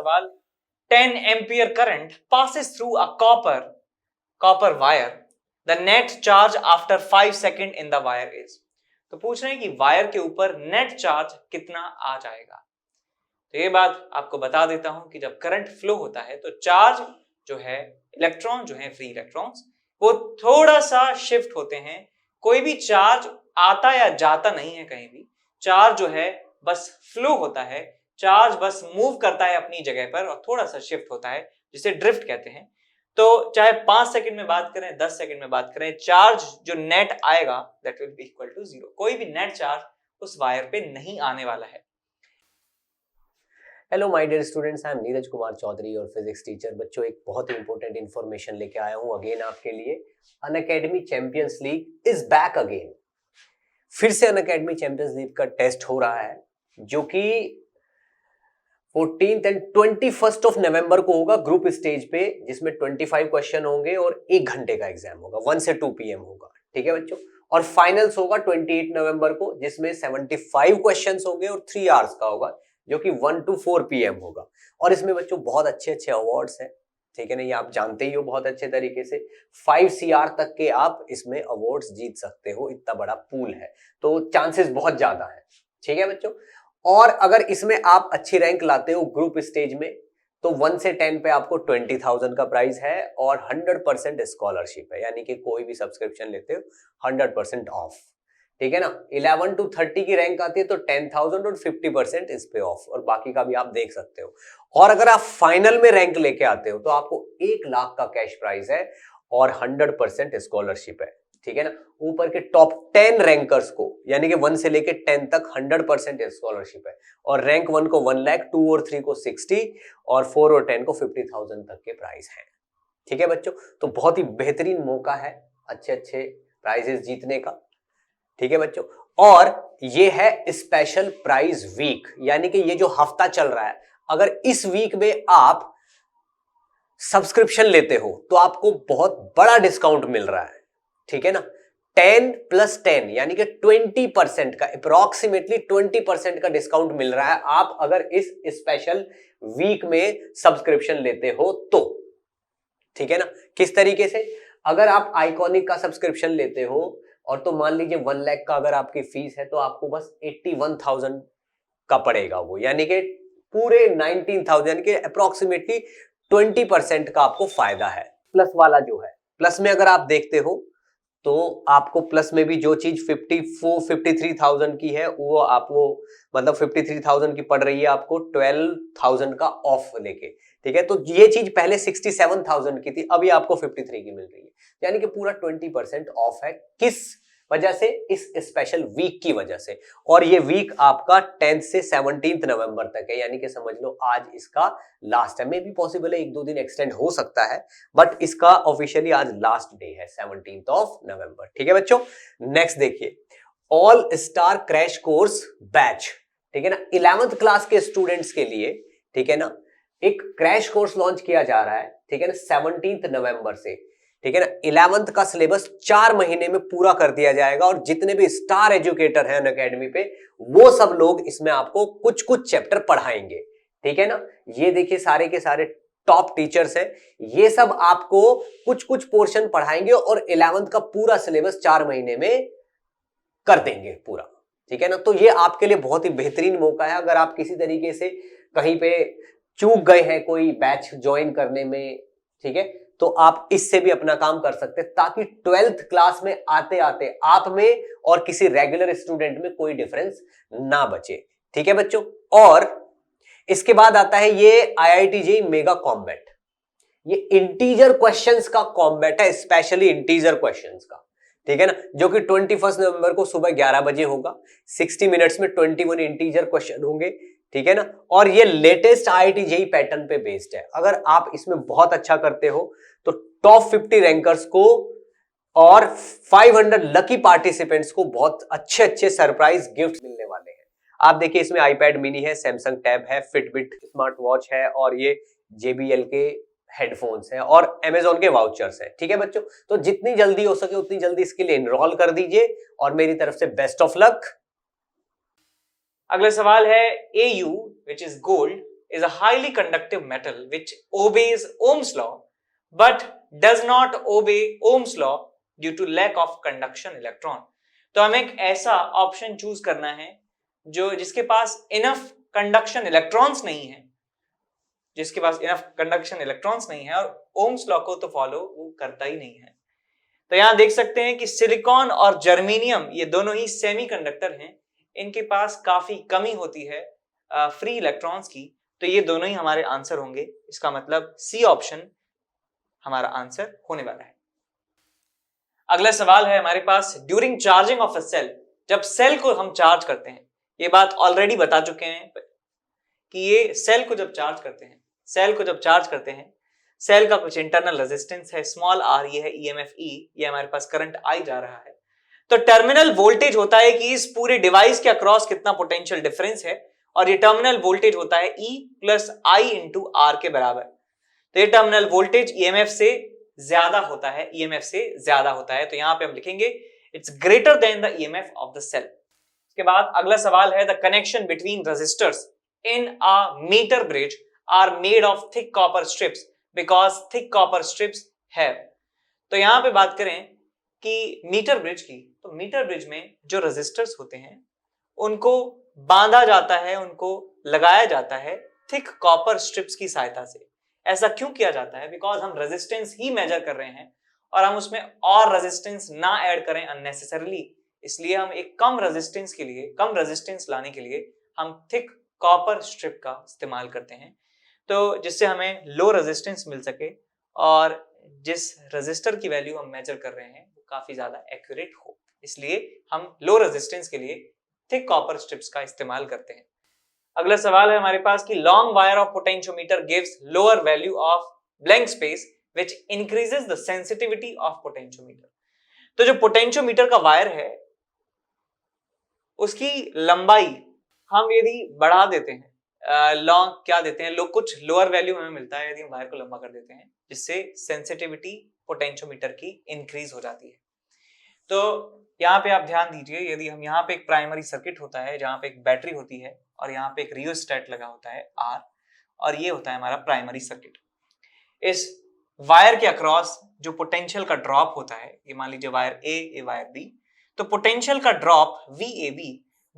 सवाल, 10 ampere current passes through a copper wire. The net charge after 5 second in the wire is. तो पूछ रहे हैं कि वायर के ऊपर नेट चार्ज कितना आ जाएगा। तो ये बात आपको बता देता हूं कि जब करंट फ्लो होता है तो चार्ज जो है, इलेक्ट्रॉन जो है, फ्री इलेक्ट्रॉन्स, वो थोड़ा सा शिफ्ट होते हैं। कोई भी चार्ज आता या जाता नहीं है कहीं भी, चार्ज जो है बस फ्लो होता है, चार्ज बस मूव करता है अपनी जगह पर और थोड़ा सा शिफ्ट होता है, जिसे ड्रिफ्ट कहते हैं। तो चाहे 5 सेकंड में बात करें, 10 सेकंड में बात करें, चार्ज जो नेट आएगा that will be equal to 0। कोई भी नेट चार्ज उस वायर पे नहीं आने वाला है। Hello my dear students, I am Neeraj Kumar Chaudhary और फिजिक्स टीचर। बच्चों, एक बहुत ही इंपॉर्टेंट इन्फॉर्मेशन लेके आया हूं अगेन आपके लिए। Unacademy champions league is back again. फिर से अनअकैडमी चैंपियंस लीग का टेस्ट हो रहा है, जो कि 14th and 21st of November को होगा ग्रुप स्टेज पे, जिसमें 25 क्वेश्चन होंगे और 1 घंटे का एग्जाम होगा, 1 से 2 PM होगा। ठीक है बच्चों, और फाइनल्स होगा 28 नवंबर को, जिसमें 75 क्वेश्चन होंगे और 3 आवर्स का होगा, जो कि 1 to 4 PM होगा। और इसमें बच्चों बहुत अच्छे अच्छे अवार्ड्स हैं, ठीक है ना, ये आप जानते ही हो बहुत अच्छे तरीके से। 5 CR तक के आप इसमें अवार्ड्स जीत सकते हो, इतना बड़ा पूल है, तो चांसेस बहुत ज्यादा है। ठीक है बच्चों, और अगर इसमें आप अच्छी रैंक लाते हो ग्रुप स्टेज में, तो 1 से 10 पे आपको 20,000 का प्राइस है और 100% स्कॉलरशिप है, यानी कि कोई भी सब्सक्रिप्शन लेते हो 100% ऑफ। ठीक है ना, 11 to 30 की रैंक आती है तो 10,000 और 50% इस पे ऑफ, और बाकी का भी आप देख सकते हो। और अगर आप फाइनल में रैंक लेके आते हो तो आपको 1 लाख का कैश प्राइज है और 100% स्कॉलरशिप है। ठीक है ना, ऊपर के टॉप 10 रैंकर्स को, यानी कि 1 से लेके 10 तक 100% स्कॉलरशिप है, और रैंक 1 को 1 लाख, 2 और 3 को 60 और 4 और 10 को 50,000 तक के प्राइस हैं। ठीक है बच्चों, तो बहुत ही बेहतरीन मौका है अच्छे अच्छे प्राइजेस जीतने का। ठीक है बच्चों, और ये है स्पेशल प्राइज वीक, यानी कि ये जो हफ्ता चल रहा है, अगर इस वीक में आप सब्सक्रिप्शन लेते हो तो आपको बहुत बड़ा डिस्काउंट मिल रहा है। ठीक है ना, 10 + 10 यानी कि 20% का, अप्रोक्सीमेटली 20% का डिस्काउंट मिल रहा है आप अगर इस स्पेशल वीक में सब्सक्रिप्शन लेते हो तो। ठीक है ना, किस तरीके से, अगर आप आइकॉनिक का सब्सक्रिप्शन लेते हो और तो मान लीजिए 1 लाख का अगर आपकी फीस है, तो आपको बस 81,000 का पड़ेगा वो, यानी कि पूरे 19,000, यानी कि अप्रोक्सीमेटली 20% का आपको फायदा है। प्लस वाला जो है, प्लस में अगर आप देखते हो तो आपको प्लस में भी जो चीज 53,000 की है, वो आपको मतलब 53,000 की पड़ रही है आपको 12,000 का ऑफ लेके। ठीक है, तो ये चीज पहले 67,000 की थी, अभी आपको 53 की मिल रही है, यानी कि पूरा 20% ऑफ है। किस वजह से? इस स्पेशल वीक की वजह से। और ये वीक आपका 10 से 17 नवंबर तक है, यानी कि समझ लो आज इसका लास्ट है। मे भी पॉसिबल है 1-2 दिन एक्सटेंड हो सकता है, बट इसका ऑफिशियली आज लास्ट डे है, 17 नवंबर। ठीक है बच्चों, नेक्स्ट देखिए, all star crash course batch. ठीक है ना, 11th क्लास के स्टूडेंट्स के लिए, ठीक है ना, एक क्रैश कोर्स लॉन्च किया जा रहा है। ठीक है ना, 17 नवंबर से। ठीक है ना, 11th का सिलेबस 4 महीने में पूरा कर दिया जाएगा, और जितने भी स्टार एजुकेटर हैं अनअकैडमी पे, वो सब लोग इसमें आपको कुछ कुछ चैप्टर पढ़ाएंगे। ठीक है ना, ये देखिए सारे के सारे टॉप टीचर्स हैं, ये सब आपको कुछ कुछ पोर्शन पढ़ाएंगे और 11th का पूरा सिलेबस 4 महीने में कर देंगे पूरा। ठीक है ना, तो ये आपके लिए बहुत ही बेहतरीन मौका है। अगर आप किसी तरीके से कहीं पे चूक गए हैं कोई बैच ज्वाइन करने में, ठीक है, तो आप इससे भी अपना काम कर सकते हैं, ताकि 12th क्लास में आते आते आप में और किसी रेगुलर स्टूडेंट में कोई डिफरेंस ना बचे। ठीक है बच्चों, और इसके बाद आता है ये IIT JEE मेगा कॉम्बैट। ये इंटीजर क्वेश्चंस का कॉम्बैट है, स्पेशली इंटीजर क्वेश्चंस का। ठीक है ना, जो कि 21 नवंबर को सुबह 11 बजे होगा। 60 मिनट्स में 21 इंटीजर क्वेश्चन होंगे। ठीक है ना, और ये लेटेस्ट IIT JEE पैटर्न पे बेस्ड है। अगर आप इसमें बहुत अच्छा करते हो तो टॉप 50 रैंकर्स को और 500 लकी पार्टिसिपेंट्स को बहुत अच्छे अच्छे सरप्राइज गिफ्ट मिलने वाले हैं। आप देखिए, इसमें iPad मिनी है, सैमसंग टैब है, फिटबिट स्मार्ट वॉच है, और ये JBL के हेडफोन्स हैं, और Amazon के वाउचर्स हैं। ठीक है बच्चों, तो जितनी जल्दी हो सके उतनी जल्दी इसके लिए एनरोल कर दीजिए, और मेरी तरफ से बेस्ट ऑफ लक। अगला सवाल है, AU which is gold is a highly conductive metal which obeys Ohm's law but does not obey Ohm's law due to lack of conduction electron. तो हमें एक ऐसा ऑप्शन चूज करना है जिसके पास इनफ कंडक्शन इलेक्ट्रॉन्स नहीं है, जिसके पास इनफ कंडक्शन इलेक्ट्रॉन्स नहीं है और ओम्स लॉ को तो फॉलो वो करता ही नहीं है। तो यहां देख सकते हैं कि सिलिकॉन और जर्मेनियम ये दोनों ही सेमीकंडक्टर हैं, इनके पास काफी कमी होती है फ्री इलेक्ट्रॉन्स की, तो ये दोनों ही हमारे आंसर होंगे। इसका मतलब सी ऑप्शन हमारा आंसर होने वाला है। अगला सवाल है हमारे पास, during charging of a cell, जब सेल को हम चार्ज करते हैं, ये बात ऑलरेडी बता चुके हैं कि ये सेल को जब चार्ज करते हैं, सेल का कुछ इंटरनल रेजिस्टेंस है स्मॉल r, ये है ईएमएफ E, ये हमारे पास करंट I जा रहा है। तो टर्मिनल वोल्टेज होता है कि इस पूरे डिवाइस के अक्रॉस कितना पोटेंशियल डिफरेंस है, और ये टर्मिनल वोल्टेज होता है E plus I into R के बराबर। तो ये टर्मिनल वोल्टेज ईएमएफ से ज्यादा होता है, तो यहां पे हम लिखेंगे it's greater than the EMF of the cell. इसके बाद अगला सवाल है, the connection between resistors in a metre bridge are made of thick copper strips because thick copper strips have. तो यहां पे बात करें कि मीटर ब्रिज की, तो मीटर ब्रिज में जो रेजिस्टर्स होते हैं उनको बांधा जाता है, उनको लगाया जाता है थिक कॉपर स्ट्रिप्स की सहायता से। ऐसा क्यों किया जाता है? बिकॉज हम रेजिस्टेंस ही मेजर कर रहे हैं और हम उसमें और रेजिस्टेंस ना ऐड करें अननेसेसरली, इसलिए हम एक कम रेजिस्टेंस लाने के लिए हम थिक कॉपर स्ट्रिप का इस्तेमाल करते हैं, तो जिससे हमें लो रेजिस्टेंस मिल सके और जिस रेजिस्टर की वैल्यू हम मेजर कर रहे हैं वो काफी ज्यादा एक्यूरेट हो, इसलिए हम लो रेजिस्टेंस के लिए थिक कॉपर स्ट्रिप्स का इस्तेमाल करते हैं। अगला सवाल है हमारे पास कि long wire of potentiometer gives lower value of blank space which increases the sensitivity of potentiometer. तो जो पोटेंशियोमीटर का वायर है उसकी लंबाई हम यदि बढ़ा देते हैं, लॉन्ग क्या देते हैं, कुछ लोअर वैल्यू हमें मिलता है यदि हम वायर को लंबा कर देते हैं, जिससे सेंसिटिविटी पोटेंशियोमीटर की इंक्रीज हो जाती है। तो यहाँ पे आप ध्यान दीजिए, यदि हम यहाँ पे एक प्राइमरी सर्किट होता है जहाँ पे एक बैटरी होती है और यहाँ पे एक रियोस्टेट लगा होता है R, और ये होता है हमारा प्राइमरी सर्किट। इस वायर के अक्रॉस जो पोटेंशियल का ड्रॉप होता है, ये मान लीजिए वायर A, ये वायर B, तो पोटेंशियल का drop VAB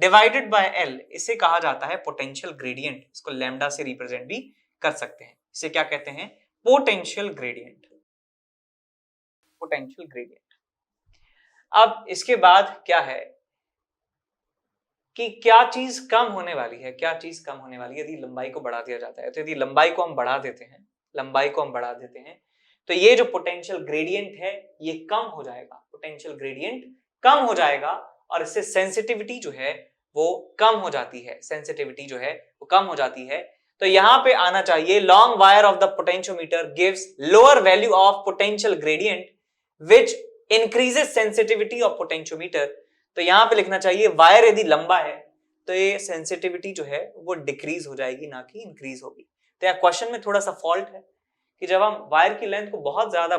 divided by L, इसे कहा जाता है पोटेंशियल ग्रेडियंट। इसको लैम्डा से रिप्रेजेंट भी कर सकते हैं, इसे क्या कहते हैं? Potential gradient. अब इसके बाद क्या है कि क्या चीज कम होने वाली है, यदि लंबाई को बढ़ा दिया जाता है। तो यदि लंबाई को हम बढ़ा देते हैं तो ये जो पोटेंशियल ग्रेडियंट है ये कम हो जाएगा, और इससे सेंसिटिविटी जो है वो कम हो जाती है। तो यहां पे आना चाहिए long wire of the potentiometer gives lower value of potential gradient which increases sensitivity of potentiometer. तो यहां पे लिखना चाहिए वायर यदि लंबा है तो ये सेंसिटिविटी जो है वो डिक्रीज हो जाएगी, ना कि इंक्रीज होगी। तो यहाँ क्वेश्चन में थोड़ा सा फॉल्ट है कि जब हम वायर की लेंथ को बहुत ज्यादा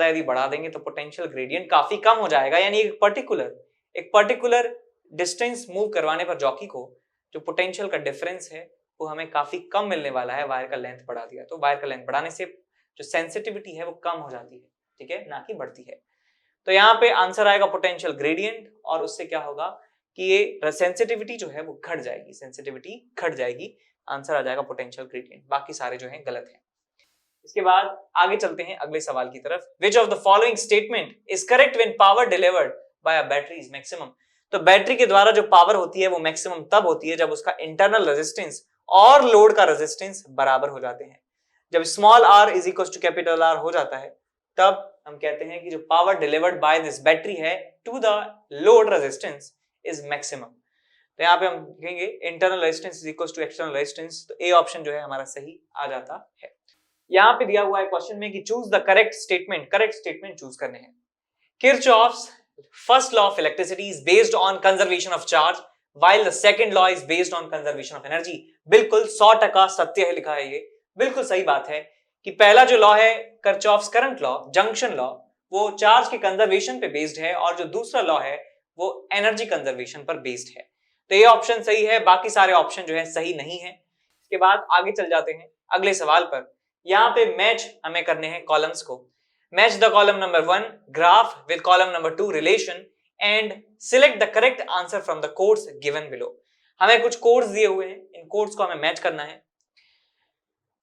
यदि बढ़ा देंगे तो पोटेंशियल ग्रेडियंट काफी कम हो जाएगा, यानी एक पर्टिकुलर डिस्टेंस मूव करवाने पर जॉकी को जो पोटेंशियल का डिफरेंस है वो हमें काफी कम मिलने वाला है। वायर का लेंथ बढ़ा दिया तो वायर का लेंथ बढ़ाने से जो सेंसिटिविटी है वो कम हो जाती है, ठीक है, ना कि बढ़ती है। तो यहाँ पे आंसर आएगा पोटेंशियल ग्रेडियंट, और उससे क्या होगा कि ये सेंसिटिविटी जो है वो घट जाएगी, आंसर आ जाएगा पोटेंशियल ग्रेडियंट। बाकी सारे जो हैं गलत हैं। इसके बाद आगे चलते हैं अगले सवाल की तरफ। Which of the following statement is correct when power delivered by a battery is maximum? तो बैटरी के द्वारा जो पावर होती है वो मैक्सिमम तब होती है जब उसका इंटरनल रेजिस्टेंस और लोड का रेजिस्टेंस बराबर हो जाते हैं। जब small r is equal to capital R हो जाता है तब हम कहते हैं कि जो power delivered by this battery है to the load resistance is maximum. तो यहाँ पे हम लिखेंगे internal resistance is equal to external resistance, तो ए ऑप्शन जो है हमारा सही आ जाता है। यहाँ पे दिया हुआ है क्वेश्चन में कि choose the correct statement choose करने हैं। Kirchhoff's first law of electricity is based on conservation of charge while the second law is based on conservation of energy. बिल्कुल 100% सत्य है लिखा है, ये बिल्कुल सही बात है कि पहला जो लॉ है Kirchhoff's current law, junction law, वो चार्ज के कंजर्वेशन पे बेस्ड है, और जो दूसरा लॉ है वो एनर्जी कंजर्वेशन पर बेस्ड है। तो ये ऑप्शन सही है, बाकी सारे ऑप्शन जो है सही नहीं है। इसके बाद आगे चल जाते हैं अगले सवाल पर। यहाँ पे मैच हमें करने हैं कॉलम्स को। Match the column number 1 graph with column number 2 relation and select the correct answer from the codes given below. हमें कुछ कोड्स दिए हुए हैं, इन कोड्स को हमें मैच करना है।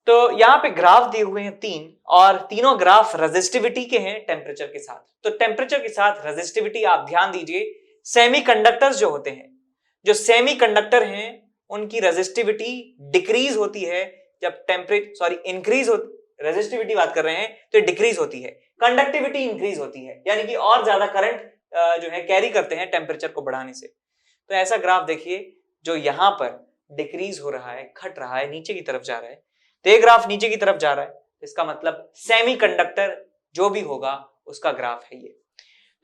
तो यहाँ पे ग्राफ दिए हुए हैं 3 और तीनों ग्राफ रेजिस्टिविटी के हैं टेम्परेचर के साथ। तो टेम्परेचर के साथ रेजिस्टिविटी, आप ध्यान दीजिए, सेमीकंडक्टर्स जो होते हैं, जो सेमीकंडक्टर हैं, उनकी रेजिस्टिविटी डिक्रीज होती है जब इंक्रीज हो, रेजिस्टिविटी बात कर रहे हैं तो डिक्रीज होती है, कंडक्टिविटी इंक्रीज होती है, यानी कि और ज्यादा करंट जो है कैरी करते हैं टेम्परेचर को बढ़ाने से। तो ऐसा ग्राफ देखिए जो यहां पर डिक्रीज हो रहा है, घट रहा है, नीचे की तरफ जा रहा है। तो ये ग्राफ नीचे की तरफ जा रहा है, इसका मतलब सेमीकंडक्टर जो भी होगा उसका ग्राफ है ये।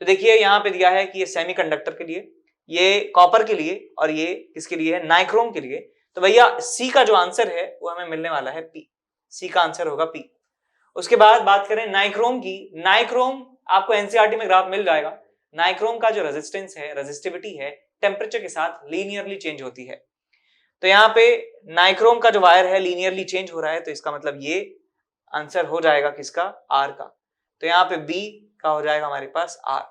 तो देखिए यहां पे दिया है कि ये सेमीकंडक्टर के लिए, ये कॉपर के लिए और ये किसके लिए है, नाइक्रोम के लिए। तो भैया सी का जो आंसर है वो हमें मिलने वाला है पी, सी का आंसर होगा पी। उसके बाद बात करें नाइक्रोम की, नाइक्रोम आपको एनसीईआरटी में ग्राफ मिल जाएगा। नाइक्रोम का जो रेजिस्टेंस है, रेजिस्टिविटी है, टेम्परेचर के साथ लीनियरली चेंज होती है। तो यहाँ पे नाइक्रोम का जो वायर है लीनियरली चेंज हो रहा है, तो इसका मतलब ये आंसर हो जाएगा किसका, आर का। तो यहाँ पे बी का हो जाएगा हमारे पास आर।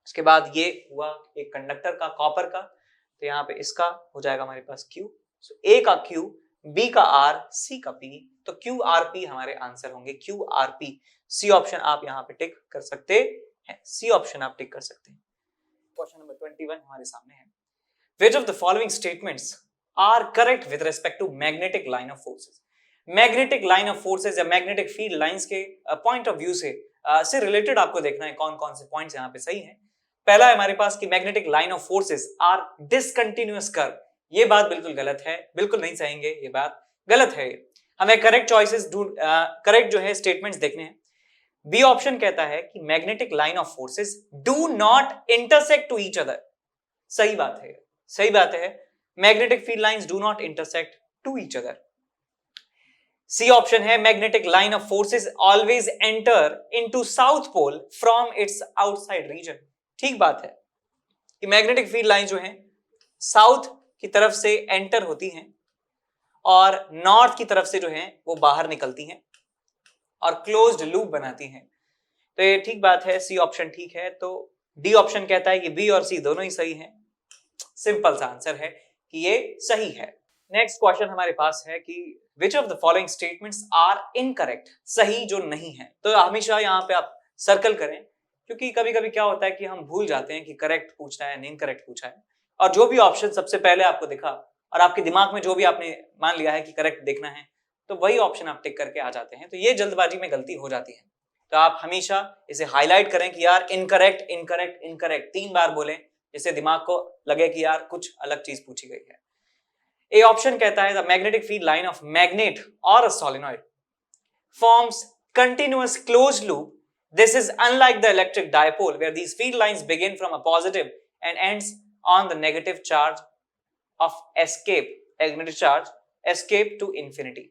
उसके बाद ये हुआ एक कंडक्टर का, कॉपर का, तो यहाँ पे इसका हो जाएगा हमारे पास क्यू। ए का क्यू, बी का आर, सी का पी, तो क्यू आर पी हमारे आंसर होंगे, Q R P. C option आप यहाँ पे टिक कर सकते हैं, सी ऑप्शन आप टिक कर सकते हैं। क्वेश्चन नंबर 21 हमारे सामने है, which of the following statements are correct with respect to magnetic line of forces? Magnetic line of forces या मैग्नेटिक फील्ड लाइंस के पॉइंट ऑफ व्यू से रिलेटेड आपको देखना है कौन कौन से पॉइंट्स यहाँ पे सही हैं। पहला है हमारे पास कि magnetic line of forces are discontinuous curve. ये बात बिल्कुल गलत है, बिल्कुल नहीं सहेंगे, ये बात गलत है। हमें करेक्ट चॉइसेस करेक्ट जो है स्टेटमेंट्स देखने हैं। बी ऑप्शन कहता है कि magnetic line of forces do not intersect to each other. सही बात है, सही बात है, magnetic field lines do not intersect to each other. C option है magnetic line of forces always enter into south pole from its outside region. ठीक बात है कि मैग्नेटिक फील्ड लाइन जो है साउथ की तरफ से एंटर होती हैं और नॉर्थ की तरफ से जो है वो बाहर निकलती हैं और क्लोज्ड लूप बनाती हैं। तो ये ठीक बात है, सी ऑप्शन ठीक है। तो डी ऑप्शन कहता है कि बी और सी दोनों ही सही हैं। सिंपल सा आंसर है कि ये सही है। नेक्स्ट क्वेश्चन हमारे पास है कि which of the following statements are incorrect, सही जो नहीं है। तो हमेशा यहाँ पे आप सर्कल करें, क्योंकि कभी कभी क्या होता है कि हम भूल जाते हैं कि करेक्ट पूछना है, इनकरेक्ट पूछा है, और जो भी ऑप्शन सबसे पहले आपको दिखा और आपके दिमाग में जो भी आपने मान लिया है कि करेक्ट देखना है, तो वही ऑप्शन आप टिक करके आ जाते हैं। तो ये जल्दबाजी में गलती हो जाती है। तो आप हमेशा इसे हाईलाइट करें कि यार इनकरेक्ट इनकरेक्ट इनकरेक्ट 3 बार बोलें, जिससे दिमाग को लगे कि यार कुछ अलग चीज पूछी गई है। ए ऑप्शन कहता है the magnetic field line of magnet और a solenoid forms continuous closed loop. This is unlike the electric dipole where these field lines begin from a positive and ends on the negative charge of escape, magnetic charge escape to infinity.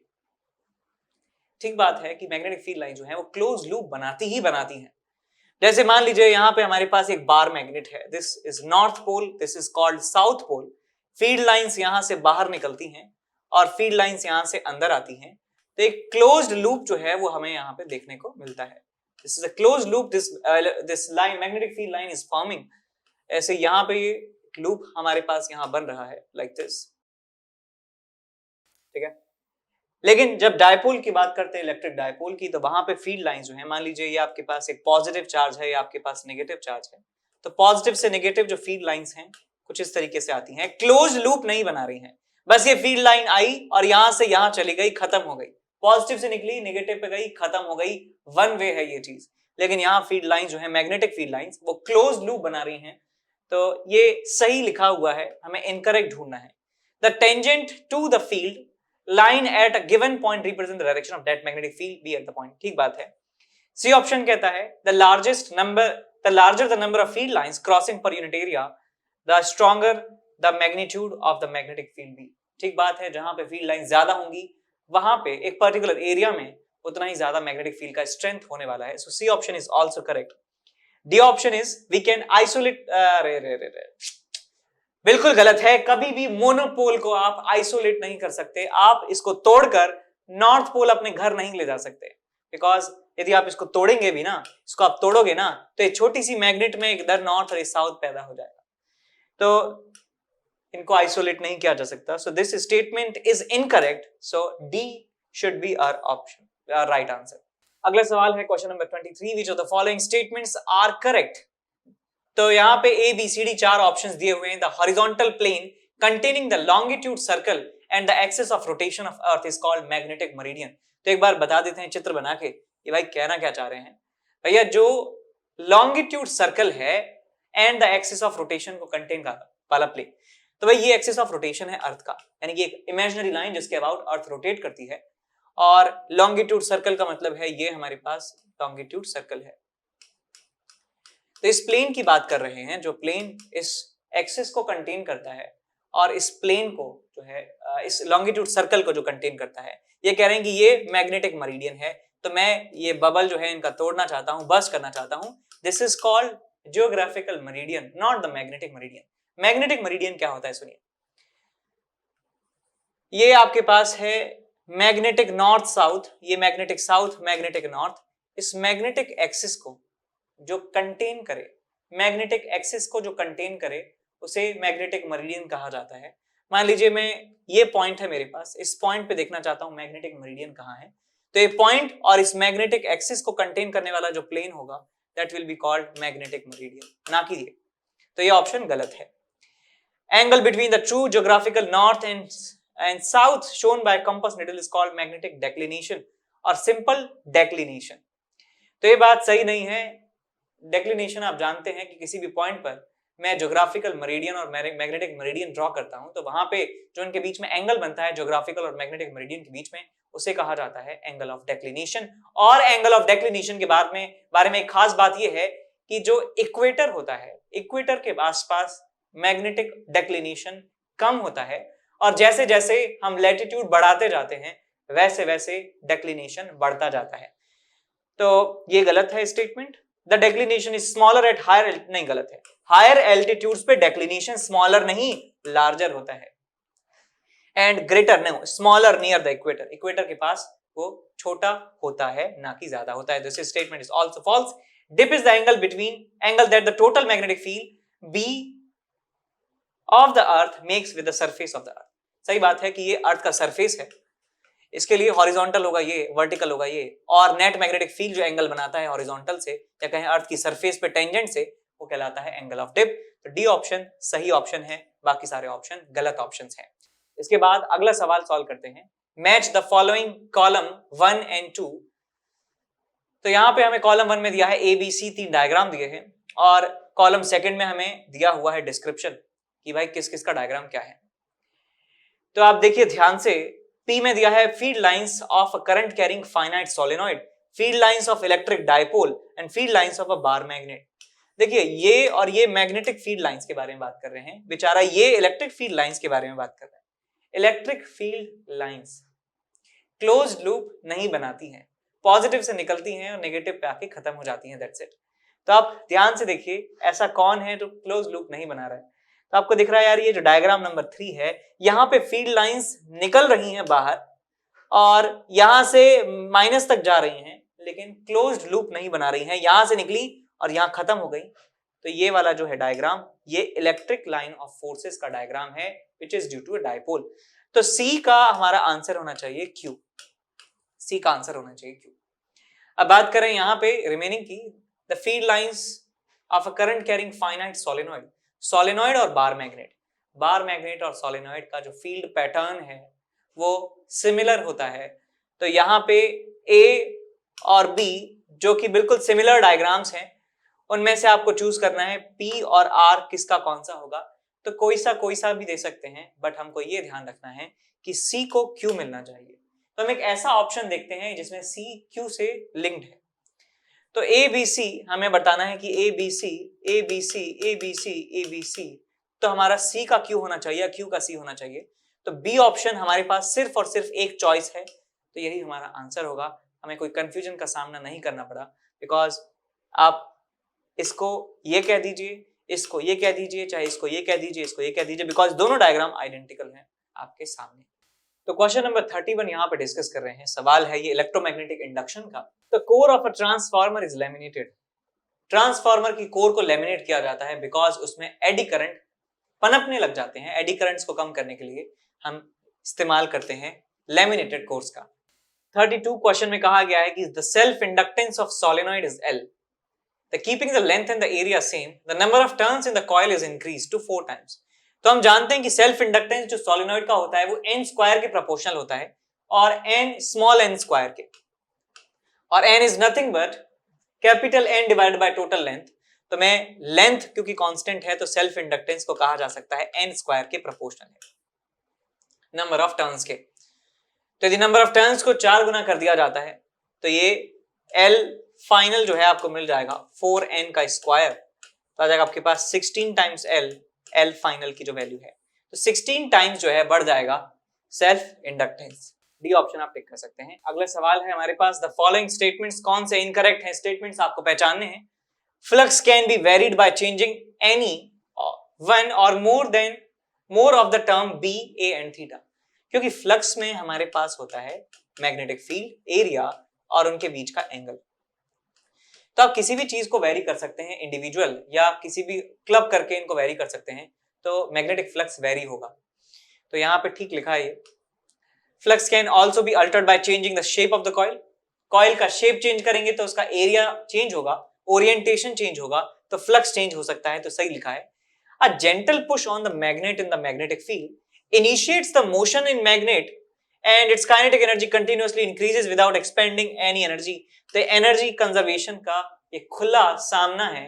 ठीक बात है कि magnetic field line जो है वो close loop बनाती ही बनाती है। जैसे मान लीजिए यहाँ पे हमारे पास एक बार मैग्नेट है, this is north pole, this is called south pole. Field lines यहाँ से बाहर निकलती हैं और फील्ड लाइंस यहाँ से अंदर आती हैं, तो एक क्लोज्ड लूप जो है वो हमें यहाँ पे देखने को मिलता है। This is a closed loop. This line, magnetic field line is forming. ऐसे यहाँ पे ये लूप हमारे पास यहाँ बन रहा है like this. ठीक है। लेकिन जब डायपोल की बात करते हैं, इलेक्ट्रिक डायपोल की, तो वहां पे फील्ड लाइन जो है, मान लीजिए ये आपके पास एक पॉजिटिव चार्ज है या आपके पास नेगेटिव चार्ज है, तो पॉजिटिव से नेगेटिव जो फील्ड लाइंस हैं कुछ इस तरीके से आती हैं, क्लोज लूप नहीं बना रही हैं। बस ये फील्ड लाइन आई और यहां से यहां चली गई, खत्म हो गई। पॉजिटिव से निकली, नेगेटिव पे गई, खत्म हो गई, वन वे है ये चीज। लेकिन यहाँ फील्ड लाइन जो है, मैग्नेटिक फील्ड लाइंस, वो क्लोज लूप बना रही हैं, तो ये सही लिखा हुआ है, हमें इनकरेक्ट ढूंढना है। The tangent to the field line at a given point represent the direction of that magnetic field be at the point. ठीक बात है। सी ऑप्शन कहता है the larger the number of field lines crossing per unit area, the stronger the magnitude of the magnetic field be. ठीक बात है, जहां पे फील्ड लाइन ज्यादा होंगी वहां पे एक पर्टिकुलर एरिया में उतना ही ज्यादा मैग्नेटिक फील्ड का स्ट्रेंथ होने वाला है। So C option is also correct. D option is we can isolate बिल्कुल गलत है। कभी भी मोनोपोल को आप आइसोलेट नहीं कर सकते। आप इसको तोड़कर नॉर्थ पोल अपने घर नहीं ले जा सकते, बिकॉज यदि आप इसको तोड़ेंगे भी ना, इसको आप तोड़ोगे ना, तो एक छोटी सी मैग्नेट में इधर नॉर्थ और इस साउथ पैदा हो जाएगा, तो इनको आइसोलेट नहीं किया जा सकता। So this statement is incorrect. So D should be our option, right answer. अगला सवाल है question number 23, which of the following statements are correct. तो यहाँ पे A B C D 4 options दिए हुए हैं। The horizontal plane containing the longitude circle and the axis of rotation of earth is called magnetic meridian. तो एक बार बता देते हैं चित्र बना के ये भाई कहना क्या चाह रहे हैं। भैया जो लॉन्गिट्यूड सर्कल है and the axis of rotation को कंटेन वाला प्लेन, तो भाई ये एक्सिस ऑफ रोटेशन है अर्थ का, यानी कि एक इमेजिनरी लाइन जिसके अबाउट अर्थ रोटेट करती है, और लॉन्गिट्यूड सर्कल का मतलब है ये हमारे पास लॉन्गिट्यूड सर्कल है। तो इस प्लेन की बात कर रहे हैं, जो प्लेन इस एक्सिस को कंटेन करता है और इस प्लेन को जो है इस लॉन्गिट्यूड सर्कल को जो कंटेन करता है, ये कह रहे हैं कि ये मैग्नेटिक मेरिडियन है। तो मैं ये बबल जो है इनका तोड़ना चाहता हूं, बस्ट करना चाहता हूं। This is called geographical meridian, not the magnetic meridian. Magnetic meridian क्या होता है सुनिए, ये आपके पास है मैग्नेटिक नॉर्थ साउथ, ये मैग्नेटिक साउथ, मैग्नेटिक नॉर्थ। इस मैग्नेटिक एक्सिस को जो कंटेन करे, मैग्नेटिक एक्सिस को जो कंटेन करे उसे मैग्नेटिक मेरिडियन कहा जाता है। मान लीजिए मैं ये पॉइंट है मेरे पास, इस पॉइंट पे देखना चाहता हूं मैग्नेटिक मेरिडियन कहाँ है, तो ये पॉइंट और इस मैग्नेटिक एक्सिस को कंटेन करने वाला जो प्लेन होगा that will be called magnetic meridian, ना कि ये। तो ये ऑप्शन गलत है। Angle between the true geographical north and south shown by compass needle is called magnetic declination और सिंपल डेक्लिनेशन। तो ये बात सही नहीं है। डेक्लिनेशन आप जानते हैं कि किसी भी पॉइंट पर मैं ज्योग्राफिकल मेरिडियन और मैग्नेटिक मेरिडियन ड्रॉ करता हूं, तो वहां पे जो इनके बीच में एंगल बनता है ज्योग्राफिकल और मैग्नेटिक मेरिडियन के बीच में, उसे कहा जाता है एंगल ऑफ डेक्लिनेशन। और एंगल ऑफ डेक्लिनेशन के बारे में एक खास बात यह है कि जो इक्वेटर होता है, इक्वेटर के आसपास मैग्नेटिक डेक्लिनेशन कम होता है, और जैसे जैसे हम लैटिट्यूड बढ़ाते जाते हैं वैसे वैसे डेक्लिनेशन बढ़ता जाता है। तो ये गलत है statement. The declination is smaller at higher, नहीं गलत है। हायर एल्टीट्यूड्स पे डेक्लिनेशन स्मॉलर नहीं लार्जर होता है, एंड ग्रेटर नहीं, smaller near the equator, equator के पास वो छोटा होता है ना कि ज्यादा होता है। This statement is also false. Dip is the angle that the total magnetic field B of the earth makes with the surface of the earth. सही बात है कि ये अर्थ का सरफेस है, इसके लिए हॉरिजॉन्टल होगा ये, वर्टिकल होगा ये, और नेट मैग्नेटिक फील्ड जो एंगल बनाता है हॉरिजॉन्टल से या कहें अर्थ की सरफेस पे टेंजेंट से, वो कहलाता है एंगल ऑफ डिप। तो डी ऑप्शन सही ऑप्शन है, बाकी सारे ऑप्शन गलत ऑप्शंस हैं। इसके बाद अगला सवाल सॉल्व करते हैं। Match the following column 1 and 2। तो यहाँ पे हमें कॉलम 1 में दिया है ए बी सी, 3 डायग्राम दिए हैं, और कॉलम 2 में हमें दिया हुआ है डिस्क्रिप्शन कि भाई किस किस का डायग्राम क्या है। तो आप देखिए ध्यान से, P में दिया है field lines of a current carrying finite solenoid, field lines of electric dipole and field lines of a bar magnet. देखिए ये और ये मैग्नेटिक फील्ड लाइंस के बारे में बात कर रहे हैं, बेचारा ये इलेक्ट्रिक फील्ड लाइंस के बारे में बात कर रहे हैं। Electric field lines closed loop नहीं बनाती हैं, पॉजिटिव से निकलती हैं और नेगेटिव पे आके खत्म हो जाती हैं, दैट्स इट। तो आप ध्यान से देखिए ऐसा कौन है जो क्लोज लूप नहीं बना रहा है। तो आपको दिख रहा है यार, ये जो डायग्राम नंबर 3 है, यहाँ पे फील्ड लाइंस निकल रही हैं बाहर और यहां से माइनस तक जा रही हैं, लेकिन क्लोज्ड लूप नहीं बना रही हैं, यहां से निकली और यहां खत्म हो गई। तो ये वाला जो है डायग्राम, ये इलेक्ट्रिक लाइन ऑफ फोर्सेस का डायग्राम है which is due to a dipole. तो सी का हमारा आंसर होना चाहिए क्यू, सी का आंसर होना चाहिए क्यू। अब बात करें यहाँ पे रिमेनिंग की, the field lines of a current carrying finite solenoid, solenoid और बार मैग्नेट और सोलेनॉइड का जो फील्ड पैटर्न है वो सिमिलर होता है। तो यहाँ पे ए और बी जो कि बिल्कुल सिमिलर डायग्राम्स हैं, उनमें से आपको चूज करना है पी और आर किसका कौन सा होगा। तो कोई सा भी दे सकते हैं, बट हमको ये ध्यान रखना है कि सी को क्यू मिलना चाहिए। तो हम एक ऐसा ऑप्शन देखते हैं जिसमें सी क्यू से लिंक्ड है। तो ए बी सी हमें बताना है कि A B C A B C A B C A B C, तो हमारा सी का क्यू होना चाहिए, क्यू का सी होना चाहिए। तो बी ऑप्शन हमारे पास सिर्फ और सिर्फ एक चॉइस है, तो यही हमारा आंसर होगा। हमें कोई कंफ्यूजन का सामना नहीं करना पड़ा, बिकॉज आप इसको ये कह दीजिए, इसको ये कह दीजिए, चाहे इसको ये कह दीजिए, इसको ये कह दीजिए, बिकॉज दोनों डायग्राम आइडेंटिकल हैं आपके सामने। तो क्वेश्चन नंबर 31 यहाँ पे डिस्कस कर रहे हैं। सवाल है ये इलेक्ट्रोमैग्नेटिक इंडक्शन का। The core of a transformer is laminated. Transformer की कोर को लैमिनेट किया जाता है बिकॉज उसमें एडी करंट पनपने लग जाते हैं। एडी करंट्स को कम करने के लिए हम इस्तेमाल करते हैं लैमिनेटेड कोर्स का। 32 क्वेश्चन में कहा गया है कि the self inductance of solenoid is L. The keeping the length and the area same, the number of turns in the coil is increased to 4 times. तो हम जानते हैं कि सेल्फ इंडक्टेंस जो सोलेनॉइड का होता है वो n स्क्वायर के प्रोपोर्शनल होता है और n स्मॉल n स्क्वायर के, और n is nothing but capital N divided by total length. तो मैं लेंथ क्योंकि कांस्टेंट है तो सेल्फ इंडक्टेंस को कहा जा सकता है n स्क्वायर के प्रोपोर्शनल है नंबर ऑफ टर्न्स के। तो यदि नंबर ऑफ टर्न्स को 4 गुना कर दिया जाता है तो ये L फाइनल जो है आपको मिल जाएगा 4n का स्क्वायर, तो आ जाएगा आपके पास 16 टाइम्स L फाइनल की जो वैल्यू है, तो 16 टाइम्स जो है बढ़ जाएगा सेल्फ इंडक्टेंस। डी ऑप्शन आप टिक कर सकते हैं। अगला सवाल है हमारे पास, द फॉलोइंग स्टेटमेंट्स कौन से इनकरेक्ट हैं? स्टेटमेंट्स आपको पहचानने हैं। Flux can be varied by changing any one or more of the term B, A and theta, क्योंकि फ्लक्स में हमारे पास होता है मैग्नेटिक फील्ड, एरिया और उनके बीच का एंगल। तो आप किसी भी चीज को वेरी कर सकते हैं इंडिविजुअल या किसी भी क्लब करके इनको वेरी कर सकते हैं, तो मैग्नेटिक फ्लक्स वेरी होगा। तो यहाँ पे ठीक लिखा है ये, flux can also be altered by changing the shape of the coil. Coil का शेप चेंज करेंगे तो उसका एरिया चेंज होगा, ओरिएंटेशन चेंज होगा, तो फ्लक्स चेंज हो सकता है। तो सही लिखा है, a gentle push on the magnet in the magnetic field initiates the motion in magnet and its kinetic energy continuously increases without expending any energy. तो एनर्जी कंजर्वेशन का एक खुला सामना है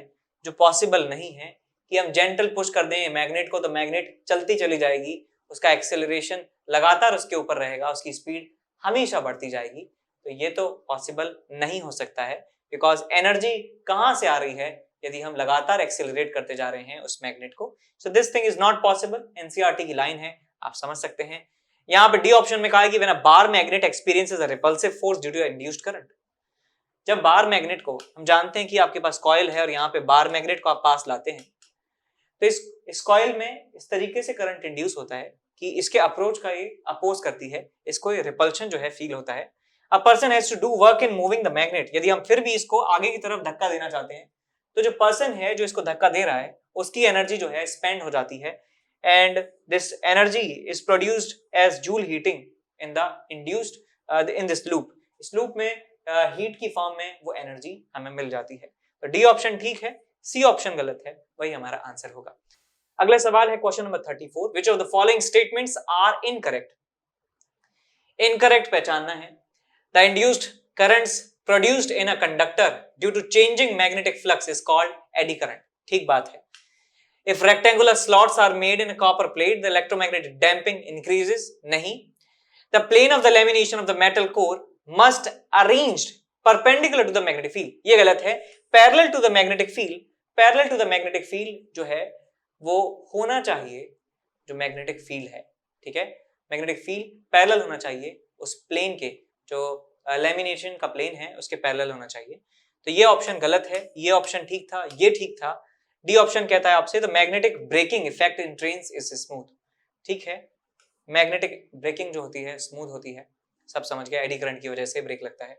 जो पॉसिबल नहीं है कि हम जेंटल पुश कर दें मैग्नेट को तो मैग्नेट चलती चली जाएगी, उसका एक्सेलरेशन लगातार उसके ऊपर रहेगा, उसकी स्पीड हमेशा बढ़ती जाएगी। तो ये तो पॉसिबल नहीं हो सकता है, बिकॉज एनर्जी कहाँ से आ रही है यदि हम लगातार एक्सेलरेट करते जा रहे हैं उस मैग्नेट को। So this thing is not possible. NCERT की लाइन है, आप समझ सकते हैं। यहाँ पे डी ऑप्शन में कहा है कि when a bar magnet experiences a repulsive force due to induced current. जब बार मैग्नेट को, हम जानते हैं कि आपके पास कॉइल है और यहाँ पे बार मैग्नेट को आप पास लाते हैं, तो इस कॉइल में इस तरीके से करंट इंड्यूस होता है कि इसके अप्रोच का ये अपोज करती है, इसको ये रिपल्शन जो है फील होता है। A person has to do work in moving the magnet. यदि हम फिर भी इसको आगे की तरफ धक्का देना चाहते हैं तो जो पर्सन है जो इसको धक्का दे रहा है उसकी एनर्जी जो है स्पेंड हो जाती है, and this energy is produced as joule heating in the induced in this loop. इस लूप में हीट की फॉर्म में वो एनर्जी हमें मिल जाती है। तो डी ऑप्शन ठीक है, सी ऑप्शन गलत है, वही हमारा आंसर होगा। अगला सवाल है question number 34, which of the following statements are incorrect? Incorrect पहचानना है। The induced currents produced in a conductor due to changing magnetic flux is called eddy current. ठीक बात है। If rectangular slots are made in a copper plate, the electromagnetic damping increases. नहीं. The plane of the lamination of the metal core must arranged perpendicular to the magnetic field. ये गलत है. Parallel to the magnetic field. Parallel to the magnetic field जो है वो होना चाहिए जो magnetic field है, ठीक है? Magnetic field parallel होना चाहिए उस plane के, जो lamination का plane है उसके parallel होना चाहिए। तो ये ऑप्शन गलत है, ये ऑप्शन ठीक था, ये ठीक था। डी ऑप्शन कहता है आपसे the magnetic braking effect in trains is smooth. ठीक है, मैग्नेटिक ब्रेकिंग जो होती है स्मूथ होती है, सब समझ गया, एडी करंट की वजह से ब्रेक लगता है।